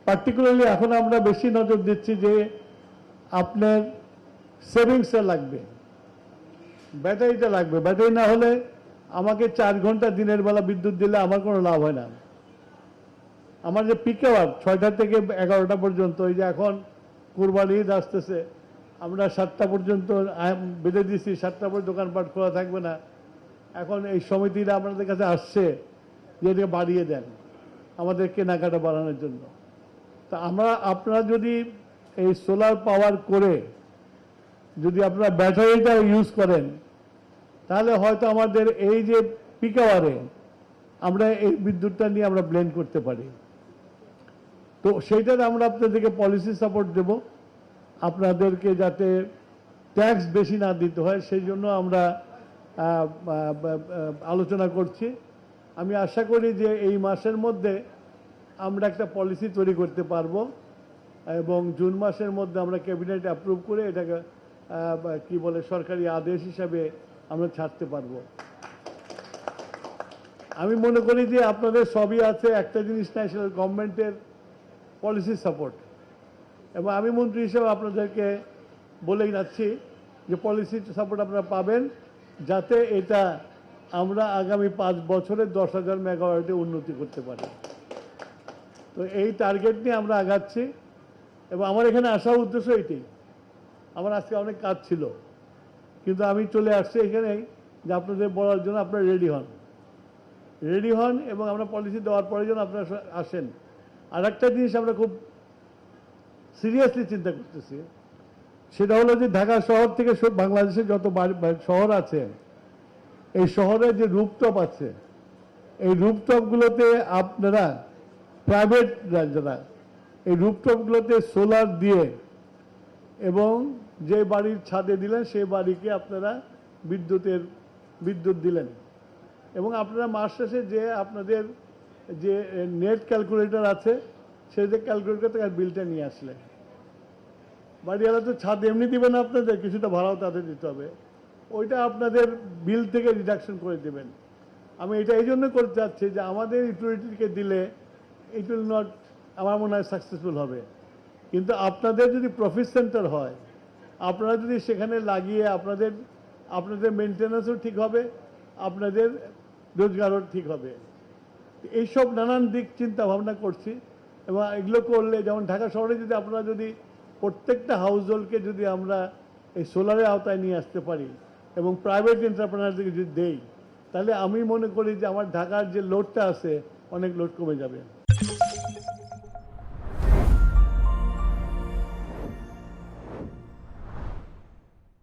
Particularly এখন আমরা বেশি নজর দিচ্ছি যে আপনার সেভিংসটা লাগবে, ব্যাটারিটা লাগবে। ব্যাটারি না হলে আমাকে 4 ঘন্টা দিনের বেলা বিদ্যুৎ দিলে আমার কোনো লাভ হয় না। আমার যে পিক আওয়ার 6টা থেকে 11টা পর্যন্ত, এই যে এখন কুরবানি ঈদ আসতেছে, আমরা 7টা পর্যন্ত বেঁধে দিচ্ছি, 7টা পর দোকানপাট খোলা থাকবে না। এখন এই সমিতিরা আপনাদের কাছে আসছে যে এটাকে বাড়িয়ে দেন আমাদের কেনাকাটা বাড়ানোর জন্য। তা আপনারা যদি এই সোলার পাওয়ার করে যদি আপনারা ব্যাটারিটা ইউজ করেন, তাহলে হয়তো আমাদের এই যে পিক আওয়ারে আমরা এই বিদ্যুৎটা নিয়ে আমরা ব্লেন্ড করতে পারি। তো সেইটাতে আমরা আপনাদেরকে পলিসি সাপোর্ট দেব, আপনাদেরকে যাতে ট্যাক্স বেশি না দিতে হয় সেই জন্য আমরা আলোচনা করছি। আমি আশা করি যে এই মাসের মধ্যে আমরা একটা পলিসি তৈরি করতে পারবো এবং জুন মাসের মধ্যে আমরা ক্যাবিনেট অ্যাপ্রুভ করে এটাকে কি বলে সরকারি আদেশ হিসাবে আমরা ছাড়তে পারবো। আমি মনে করি যে আপনাদের সবই আছে, একটা জিনিস ন্যাশনাল গভর্নমেন্টের পলিসি সাপোর্ট, এবং আমি মন্ত্রী হিসেবে আপনাদেরকে বলেই যাচ্ছি যে পলিসি সাপোর্ট আপনারা পাবেন, যাতে এটা আমরা আগামী 5 বছরে 10,000 মেগাওয়াটে উন্নতি করতে পারি। তো এই টার্গেট নিয়ে আমরা আগাচ্ছি এবং আমার এখানে আসার উদ্দেশ্য এইটাই। আমার আজকে অনেক কাজ ছিল, কিন্তু আমি চলে আসছি এখানেই যে আপনাদের বলার জন্য আপনারা রেডি হন এবং আমরা পলিসি দেওয়ার পরে যেন আপনারা আসেন। আর একটা জিনিস আমরা খুব সিরিয়াসলি চিন্তা করতেছি, সেটা হলো যে ঢাকা শহর থেকে বাংলাদেশের যত শহর আছে, এই শহরে যে রুফটপ আছে, এই রুফটপগুলোতে আপনারা প্রাইভেট যারা এই রুফটপগুলোতে সোলার দিয়ে এবং যে বাড়ির ছাদে দিলেন সেই বাড়িকে আপনারা বিদ্যুৎ দিলেন এবং আপনারা মাস শেষে যে আপনাদের যে নেট ক্যালকুলেটর আছে সেই যে ক্যালকুলেটর থেকে বিলটা নিয়ে আসলেন। বাড়িওয়ালা তো ছাদ এমনি দিবে না, আপনাদের কিছুটা ভাড়াও তাদের দিতে হবে, ওইটা আপনাদের বিল থেকে রিডাকশন করে দেবেন। আমি এটা এই জন্য করতে চাচ্ছি যে আমাদের ইউটিলিটিকে দিলে ইট উইল নট, আমার মনে হয় সাকসেসফুল হবে, কিন্তু আপনাদের যদি প্রফিট সেন্টার হয়, আপনারা যদি সেখানে লাগিয়ে আপনাদের মেনটেন্যান্সও ঠিক হবে, আপনাদের রোজগারও ঠিক হবে। এইসব নানান দিক চিন্তা ভাবনা করছি এবং এগুলো করলে, যেমন ঢাকা শহরে যদি আপনারা যদি প্রত্যেকটা হাউস হোল্ডকে যদি আমরা এই সোলারের আওতায় নিয়ে আসতে পারি এবং প্রাইভেট এন্টারপ্রেনারদেরকে যদি দেই, তাহলে আমি মনে করি যে আমার ঢাকার যে লোডটা আছে অনেক লোড কমে যাবে।